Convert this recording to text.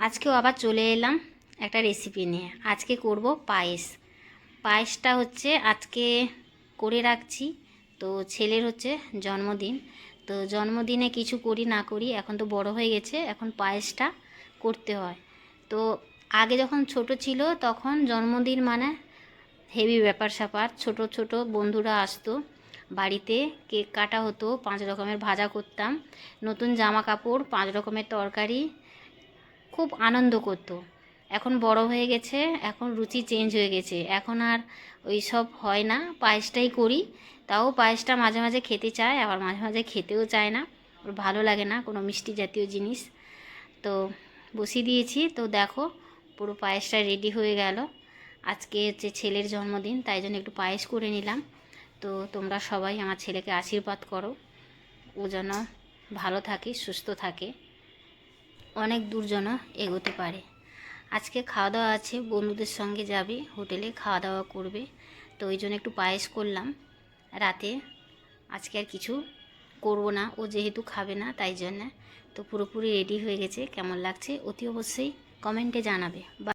আজকেও আবার চলে এলাম একটা রেসিপি নিয়ে। আজকে করব পায়েস। পায়েসটা হচ্ছে আজকে করে রাখছি। তো ছেলের হচ্ছে জন্মদিন। তো জন্মদিনে কিছু করি না করি, এখন তো বড় হয়ে গেছে, এখন পায়েসটা করতে হয়। তো আগে যখন ছোট ছিল তখন জন্মদিন মানে হেভি ব্যাপার স্যাপার, ছোট ছোট বন্ধুরা আসতো বাড়িতে, কেক কাটা হতো, 5 রকমের ভাজা করতাম, নতুন জামা কাপড়, 5 রকমের তরকারি, খুব আনন্দ করতো। এখন বড় হয়ে গেছে, এখন রুচি চেঞ্জ হয়ে গেছে, এখন আর ওই সব হয় না, পায়েসটাই করি। তাও পায়েসটা মাঝে মাঝে খেতে চায়, আবার মাঝে মাঝে খেতেও চায় না, ওর ভালো লাগে না কোনো মিষ্টি জাতীয় জিনিস। তো বসিয়ে দিয়েছি, তো দেখো পুরো পায়েসটা রেডি হয়ে গেল। আজকে হচ্ছে ছেলের জন্মদিন, তাই জন্য একটু পায়েস করে নিলাম। তো তোমরা সবাই আমার ছেলেকে আশীর্বাদ করো, ও যেন ভালো থাকে, সুস্থ থাকে, অনেক দূর যেন এগোতে পারে। আজকে খাওয়া দাওয়া আছে, বন্ধুদের সঙ্গে যাবে, হোটেলে খাওয়া দাওয়া করবে। তো ওই জন্য একটু পায়েস করলাম রাতে। আজকে আর কিছু করব না, ও যেহেতু খাবে না তাই জন্য। তো পুরোপুরি রেডি হয়ে গেছে, কেমন লাগছে অতি অবশ্যই কমেন্টে জানাবে।